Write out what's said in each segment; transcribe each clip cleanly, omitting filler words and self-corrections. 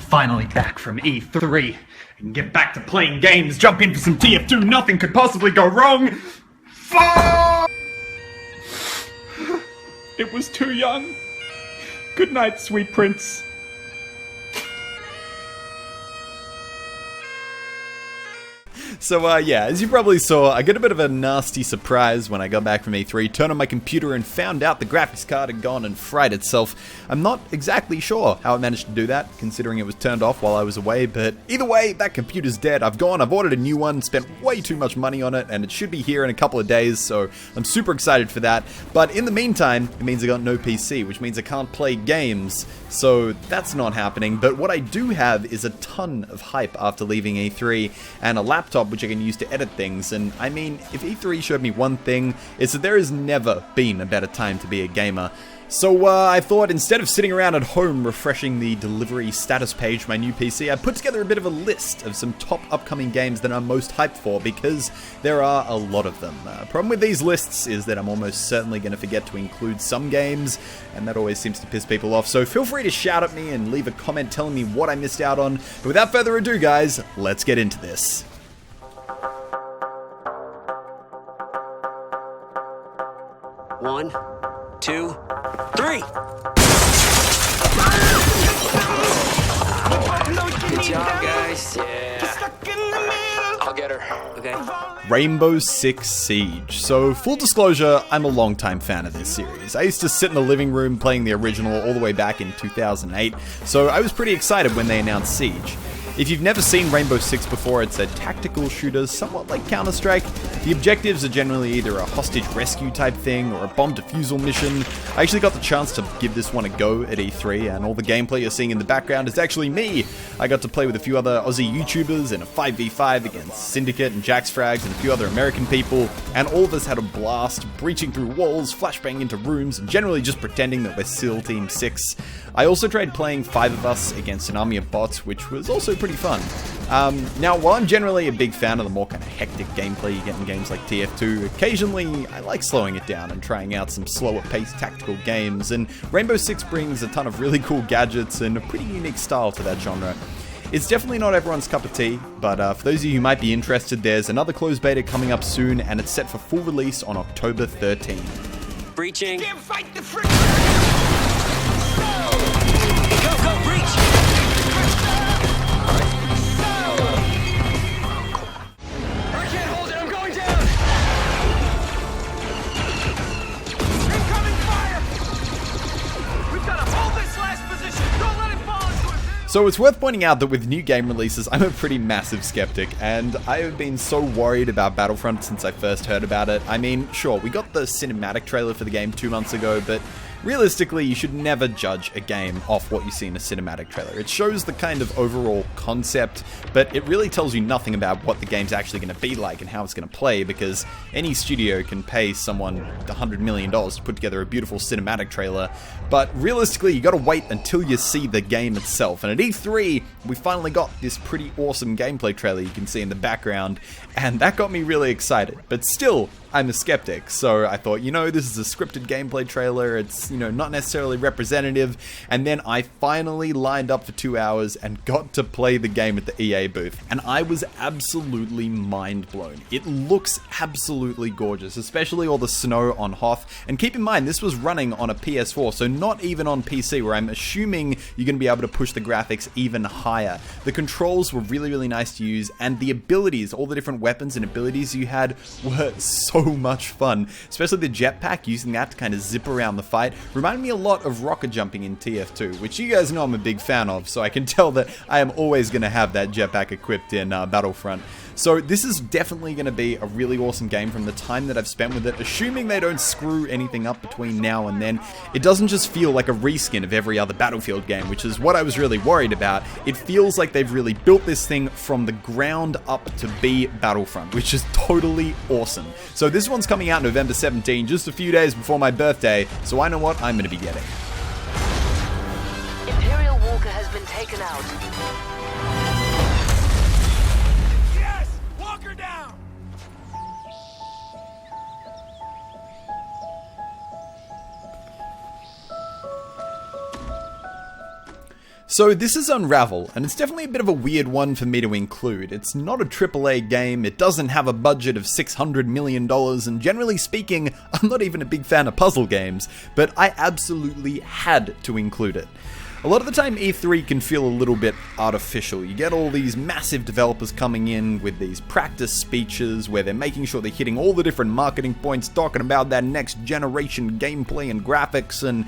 finally back from E3. I can get back to playing games, jump in for some TF2, nothing could possibly go wrong. Fuck! It was too young. Good night, sweet prince. So, yeah, as you probably saw, I got a bit of a nasty surprise when I got back from E3, turned on my computer and found out the graphics card had gone and fried itself. I'm not exactly sure how I managed to do that, considering it was turned off while I was away, but either way, that computer's dead. I've ordered a new one, spent way too much money on it, and it should be here in a couple of days, so I'm super excited for that. But in the meantime, it means I got no PC, which means I can't play games, so that's not happening. But what I do have is a ton of hype after leaving E3, and a laptop which I can use to edit things. And I mean, if E3 showed me one thing, it's that there has never been a better time to be a gamer. So I thought instead of sitting around at home refreshing the delivery status page for my new PC, I put together a bit of a list of some top upcoming games that I'm most hyped for, because there are a lot of them. Problem with these lists is that I'm almost certainly going to forget to include some games, and that always seems to piss people off. So feel free to shout at me and leave a comment telling me what I missed out on. But without further ado, guys, let's get into this. One, two, three. Good job, guys. Yeah. I'll get her. Okay. Rainbow Six Siege. So, full disclosure, I'm a longtime fan of this series. I used to sit in the living room playing the original all the way back in 2008, so I was pretty excited when they announced Siege. If you've never seen Rainbow Six before, it's a tactical shooter, somewhat like Counter-Strike. The objectives are generally either a hostage rescue type thing or a bomb defusal mission. I actually got the chance to give this one a go at E3, and all the gameplay you're seeing in the background is actually me. I got to play with a few other Aussie YouTubers in a 5v5 against Syndicate and Jax Frags and a few other American people, and all of us had a blast, breaching through walls, flashbang into rooms, and generally just pretending that we're SEAL Team 6. I also tried playing 5 of us against an army of bots, which was also pretty fun. Now, while I'm generally a big fan of the more kind of hectic gameplay you get in games like TF2, occasionally I like slowing it down and trying out some slower paced tactical games, and Rainbow Six brings a ton of really cool gadgets and a pretty unique style to that genre. It's definitely not everyone's cup of tea, but for those of you who might be interested, there's another closed beta coming up soon, and it's set for full release on October 13th. Breaching. Can't fight the frick! Go, breach! I can't hold it, I'm going down! Incoming fire! We've got to hold this last position! Don't let it fall into it! So it's worth pointing out that with new game releases, I'm a pretty massive skeptic, and I have been so worried about Battlefront since I first heard about it. I mean, sure, we got the cinematic trailer for the game 2 months ago, but realistically, you should never judge a game off what you see in a cinematic trailer. It shows the kind of overall concept, but it really tells you nothing about what the game's actually going to be like and how it's going to play, because any studio can pay someone $100 million to put together a beautiful cinematic trailer, but realistically, you gotta wait until you see the game itself. And at E3, we finally got this pretty awesome gameplay trailer you can see in the background, and that got me really excited. But still, I'm a skeptic, so I thought, this is a scripted gameplay trailer, it's, not necessarily representative, and then I finally lined up for 2 hours and got to play the game at the EA booth, and I was absolutely mind blown. It looks absolutely gorgeous, especially all the snow on Hoth, and keep in mind, this was running on a PS4, so not even on PC, where I'm assuming you're going to be able to push the graphics even higher. The controls were really, really nice to use, and the abilities, all the different weapons and abilities you had were so much fun, especially the jetpack, using that to kind of zip around the fight. Reminded me a lot of rocket jumping in TF2, which you guys know I'm a big fan of, so I can tell that I am always going to have that jetpack equipped in Battlefront. So this is definitely going to be a really awesome game from the time that I've spent with it, assuming they don't screw anything up between now and then. It doesn't just feel like a reskin of every other Battlefield game, which is what I was really worried about. It feels like they've really built this thing from the ground up to be Battlefront, which is totally awesome. So this one's coming out November 17, just a few days before my birthday, so I know what I'm going to be getting. Imperial Walker has been taken out. Yes! Walker down! So this is Unravel, and it's definitely a bit of a weird one for me to include. It's not a AAA game, it doesn't have a budget of $600 million, and generally speaking, I'm not even a big fan of puzzle games, but I absolutely had to include it. A lot of the time E3 can feel a little bit artificial. You get all these massive developers coming in with these practice speeches where they're making sure they're hitting all the different marketing points, talking about that next generation gameplay and graphics, and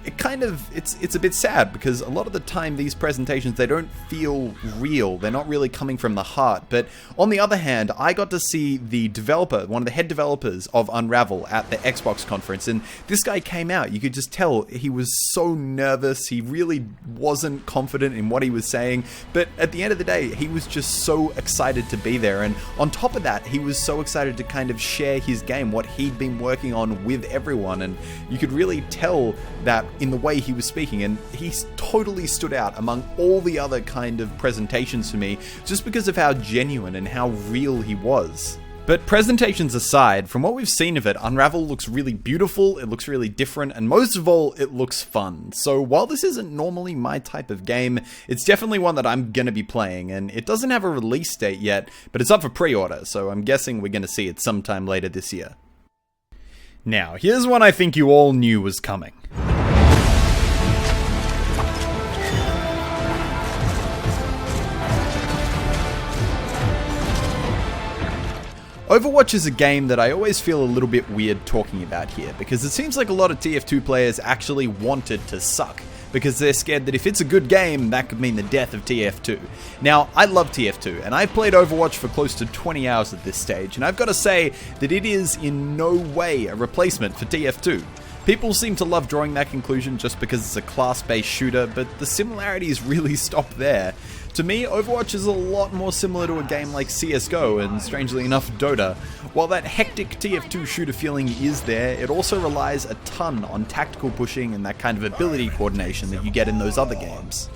it's a bit sad because a lot of the time these presentations, they don't feel real. They're not really coming from the heart. But on the other hand, I got to see the developer, one of the head developers of Unravel at the Xbox conference, and this guy came out. You could just tell he was so nervous. He really wasn't confident in what he was saying. But at the end of the day, he was just so excited to be there. And on top of that, he was so excited to kind of share his game, what he'd been working on with everyone. And you could really tell that in the way he was speaking, and he totally stood out among all the other kind of presentations for me just because of how genuine and how real he was. But presentations aside, from what we've seen of it, Unravel looks really beautiful, it looks really different, and most of all, it looks fun. So while this isn't normally my type of game, it's definitely one that I'm gonna be playing, and it doesn't have a release date yet, but it's up for pre-order, so I'm guessing we're gonna see it sometime later this year. Now, here's one I think you all knew was coming. Overwatch is a game that I always feel a little bit weird talking about here, because it seems like a lot of TF2 players actually want it to suck, because they're scared that if it's a good game, that could mean the death of TF2. Now, I love TF2, and I've played Overwatch for close to 20 hours at this stage, and I've got to say that it is in no way a replacement for TF2. People seem to love drawing that conclusion just because it's a class-based shooter, but the similarities really stop there. To me, Overwatch is a lot more similar to a game like CSGO and, strangely enough, Dota. While that hectic TF2 shooter feeling is there, it also relies a ton on tactical pushing and that kind of ability coordination that you get in those other games.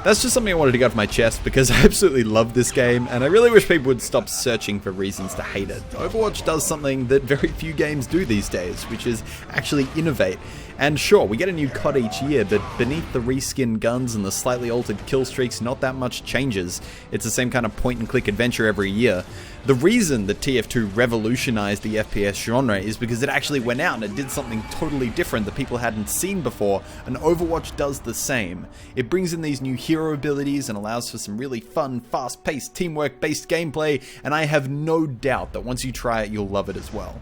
That's just something I wanted to get off my chest because I absolutely love this game, and I really wish people would stop searching for reasons to hate it. Overwatch does something that very few games do these days, which is actually innovate. And sure, we get a new COD each year, but beneath the reskinned guns and the slightly altered kill streaks, not that much changes. It's the same kind of point-and-click adventure every year. The reason that TF2 revolutionized the FPS genre is because it actually went out and it did something totally different that people hadn't seen before, and Overwatch does the same. It brings in these new hero abilities and allows for some really fun, fast-paced, teamwork-based gameplay, and I have no doubt that once you try it, you'll love it as well.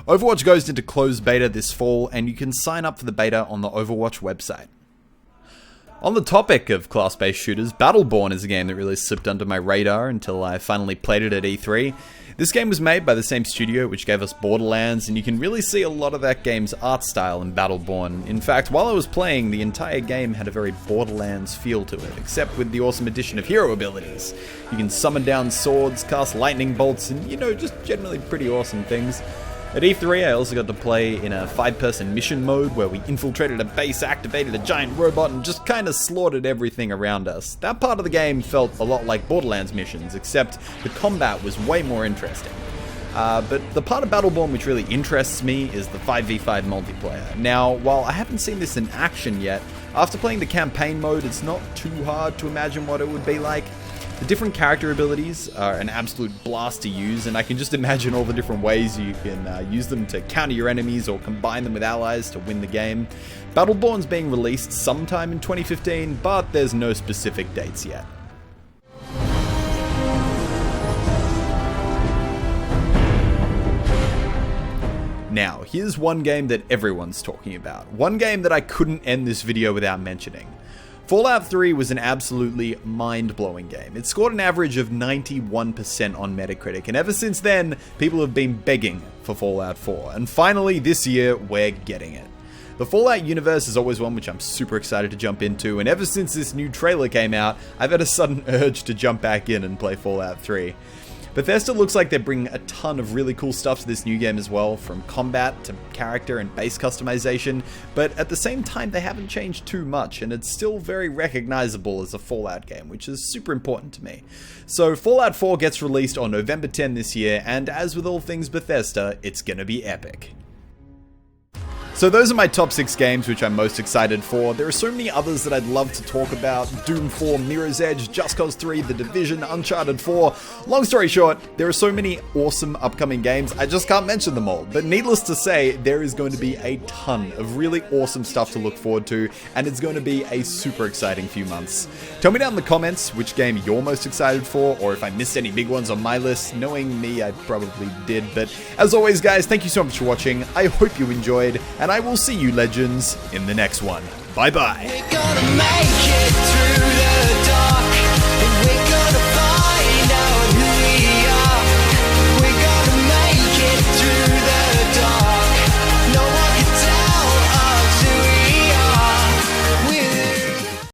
Overwatch goes into closed beta this fall, and you can sign up for the beta on the Overwatch website. On the topic of class-based shooters, Battleborn is a game that really slipped under my radar until I finally played it at E3. This game was made by the same studio which gave us Borderlands, and you can really see a lot of that game's art style in Battleborn. In fact, while I was playing, the entire game had a very Borderlands feel to it, except with the awesome addition of hero abilities. You can summon down swords, cast lightning bolts, and, just generally pretty awesome things. At E3, I also got to play in a 5-person mission mode where we infiltrated a base, activated a giant robot, and just kind of slaughtered everything around us. That part of the game felt a lot like Borderlands missions, except the combat was way more interesting. But the part of Battleborn which really interests me is the 5v5 multiplayer. Now, while I haven't seen this in action yet, after playing the campaign mode, it's not too hard to imagine what it would be like. The different character abilities are an absolute blast to use, and I can just imagine all the different ways you can use them to counter your enemies or combine them with allies to win the game. Battleborn's being released sometime in 2015, but there's no specific dates yet. Now, here's one game that everyone's talking about. One game that I couldn't end this video without mentioning. Fallout 3 was an absolutely mind-blowing game. It scored an average of 91% on Metacritic, and ever since then, people have been begging for Fallout 4, and finally, this year, we're getting it. The Fallout universe is always one which I'm super excited to jump into, and ever since this new trailer came out, I've had a sudden urge to jump back in and play Fallout 3. Bethesda looks like they're bringing a ton of really cool stuff to this new game as well, from combat to character and base customization, but at the same time they haven't changed too much, and it's still very recognizable as a Fallout game, which is super important to me. So Fallout 4 gets released on November 10 this year, and as with all things Bethesda, it's gonna be epic. So those are my top 6 games which I'm most excited for. There are so many others that I'd love to talk about. Doom 4, Mirror's Edge, Just Cause 3, The Division, Uncharted 4. Long story short, there are so many awesome upcoming games, I just can't mention them all. But needless to say, there is going to be a ton of really awesome stuff to look forward to, and it's going to be a super exciting few months. Tell me down in the comments which game you're most excited for, or if I missed any big ones on my list. Knowing me, I probably did. But as always, guys, thank you so much for watching. I hope you enjoyed, and I will see you legends in the next one. Bye bye. We're gonna make it through the